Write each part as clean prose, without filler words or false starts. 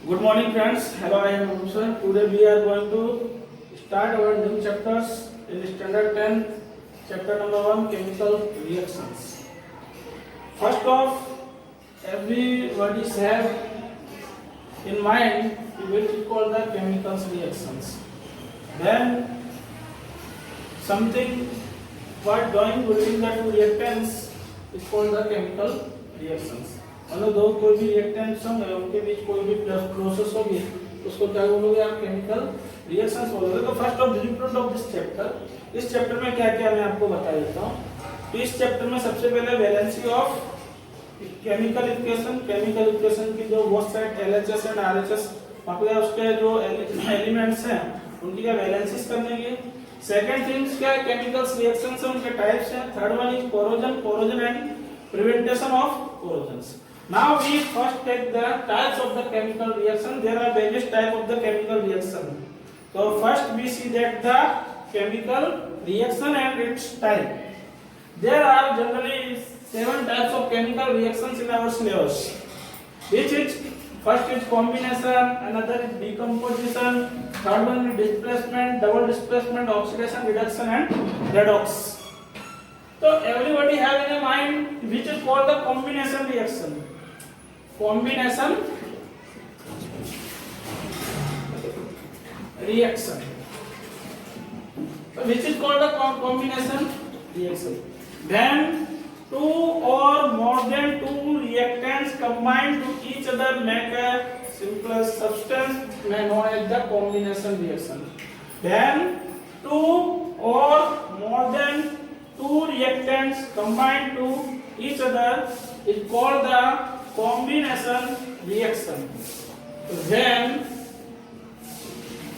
Good morning, friends. Hello, I am Anup sir. Today we are going to start our new chapters in Standard 10, chapter number 1, chemical reactions. First off, everybody have in mind which is called the chemical reactions. Then something what doing between the two reactants is called the chemical reactions. मतलब दो कोई भी reactants होंगे उनके बीच कोई भी process होगी उसको क्या बोलोगे आप केमिकल रिएक्शंस बोलोगे। तो first of different of this chapter, इस चैप्टर में क्या क्या मैं आपको बता देता हूँ। तो इस चैप्टर में सबसे पहले वैलेंसी ऑफ केमिकल इक्वेशन की जो both side LHS and RHS मतलब उसके जो एलिमेंट्स हैं उनकी क्या वैलेंसीज करने की। सेकंड थिंग्स क्या केमिकल्स रिएक्शंस हैं उनके टाइप्स हैं। Third one is corrosion and prevention of corrosions. Now we first take the types of the chemical reaction. There are various types of the chemical reaction. So first we see that the chemical reaction and its type. There are generally 7 types of chemical reactions in our syllabus. Which is first is combination, another is decomposition, third one is displacement, double displacement, oxidation, reduction and redox. So everybody have in a mind which is called the combination reaction. Combination reaction, which is called a combination reaction. Then two or more than two reactants combine to each other make a simple substance known as the combination reaction. Then two or more than two reactants combine to each other is called the combination reaction. When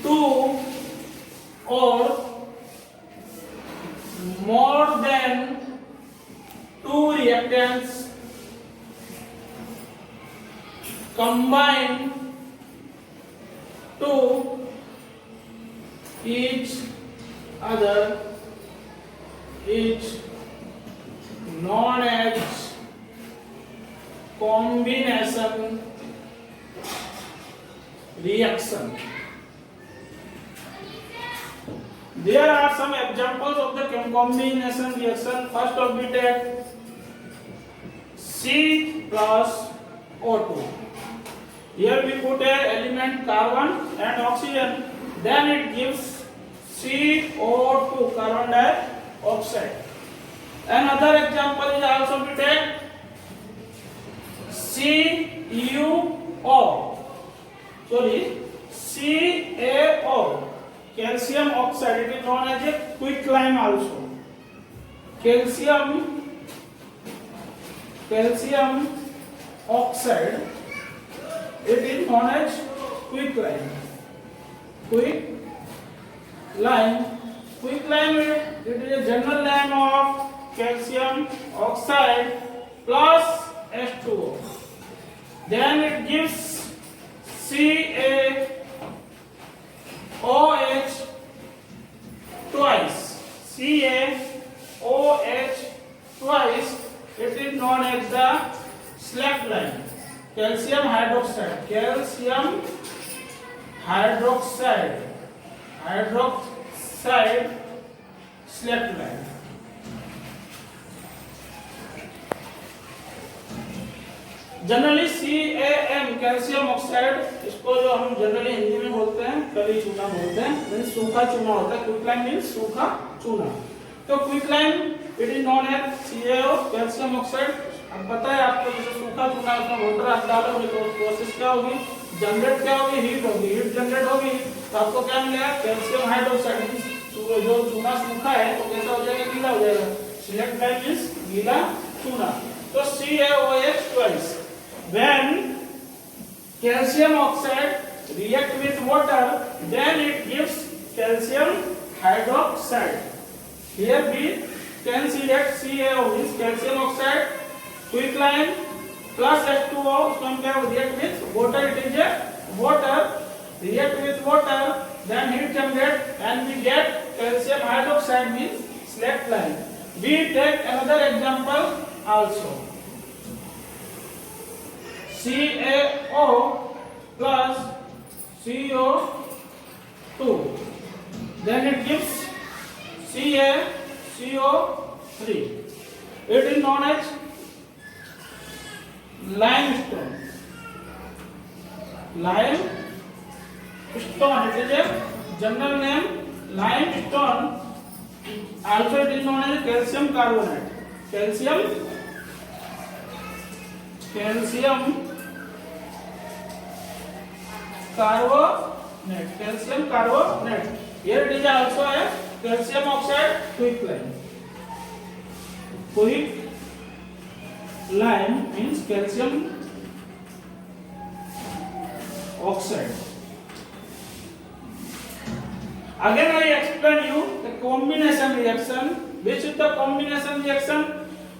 two or more than two reactants combine to each other is known as combination reaction. There are some examples of the combination reaction. First of we take C plus O2. Here we put a element carbon and oxygen. Then it gives CO2, carbon dioxide. Another example is also we take CaO, calcium oxide. It is known as a quicklime also. Calcium oxide. It is known as quicklime. Quicklime. It is a general name of calcium oxide plus H2O. Then it gives CaOH twice. CaOH twice. It is known as the slackline. Calcium hydroxide slackline. Generally CaM calcium oxide, इसको जो हम generally Hindi में बोलते हैं कली चूना बोलते हैं, मींस सूखा चूना होता है। क्विकलाइम मींस सूखा चूना। तो quicklime it is known as CaO calcium oxide. अब पता है आपको जैसे सूखा चूना उसमें वाटर आप डालोगे तो प्रोसेस क्या होगी, जनरेट क्या होगी, हीट होगी। हीट जनरेट होगी तो आपको क्या मिलेगा, कैल्शियम हाइड्रोक्साइड। जो चूना सूखा है तो कैसा हो जाएगा, गीला हो जाएगा। सिलेक्ट लाइम मींस गीला चूना। तो CaOH twice. When calcium oxide react with water, then it gives calcium hydroxide. Here we can see that CaO means calcium oxide, quicklime plus H2O. So हम क्या react with water? It is a water react with water, then heat generate and we get calcium hydroxide means slackline. We take another example also. CaO plus CO2. Then it gives CaCO3. It is known as limestone. Limestone. It is a general name. Limestone. Also it is known as calcium carbonate. Calcium carbonate. Here it is also a calcium oxide quicklime. Quicklime means calcium oxide. Again I explain you the combination reaction. Which is the combination reaction?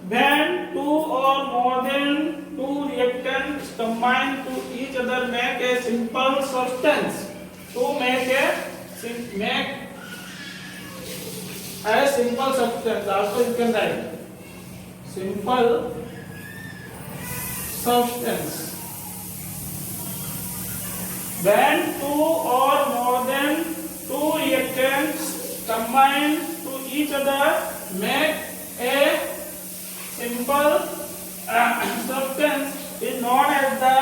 When two or more than two reactants combine to each other make a simple substance. To make a simple substance. Also you can write simple substance. When two or more than two reactants combine to each other make a simple substance is known as the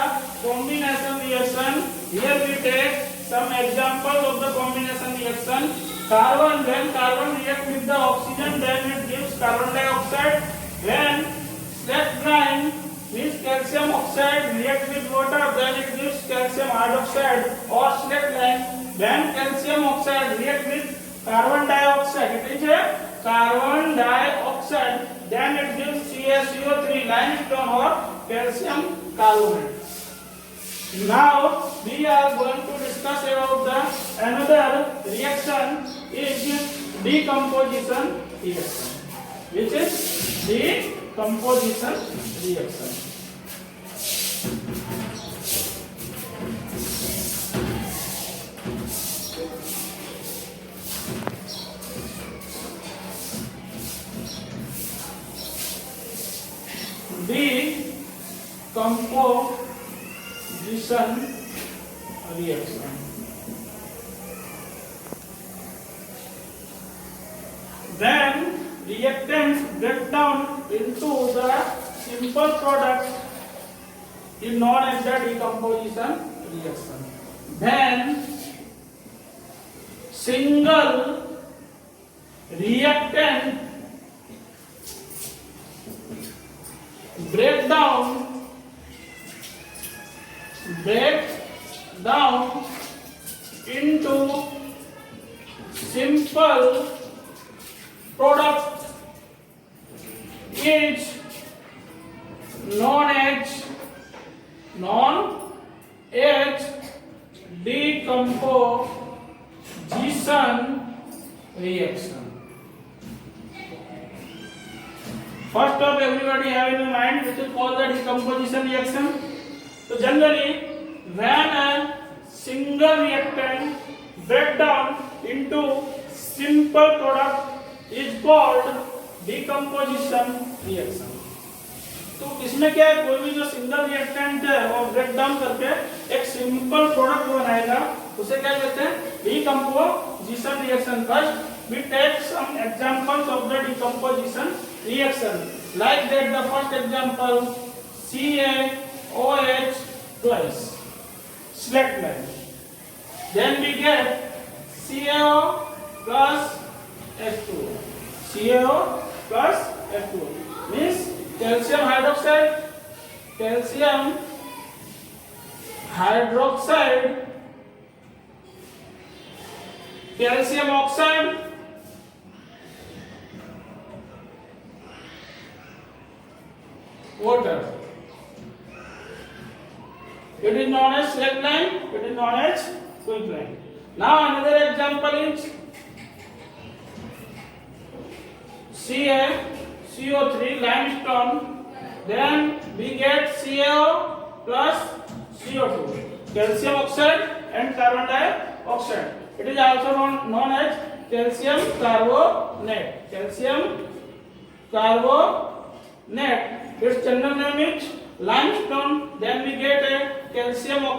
combination reaction. Here we take some examples of the combination reaction. Carbon, when carbon reacts with the oxygen, then it gives carbon dioxide. When slag means calcium oxide reacts with water, then it gives calcium hydroxide or slag lime. When calcium oxide reacts with carbon dioxide, it is a carbon dioxide, then it gives CaCO3 limestone or calcium carbonate. Now we are going to discuss about the another reaction is decomposition reaction. Which is decomposition reaction. Decomposition reaction. Then reactants break down into the simple product is known as the decomposition reaction. Then single reactant break down into simple product is known as decomposition reaction. First of everybody have in mind which is called the decomposition reaction. So generally when a single reactant break down into simple product is called decomposition reaction. तो इसमें क्या है, कोई भी जो single reactant है वो break down करके एक सिंपल प्रोडक्ट बनाएगा, उसे क्या कहते हैं, decomposition reaction. First we take some examples of the decomposition reaction. Like that the first example CaOH plus slag lime. Then we get CaO plus H2O. CaO plus H2O means calcium hydroxide, calcium oxide, water. It is known as slag lime, it is known as quicklime. Now another example is CaCO3 limestone. Then we get CaO plus CO2, calcium oxide and carbon dioxide. It is also known as calcium carbonate. Its general name is limestone. Then we get a calcium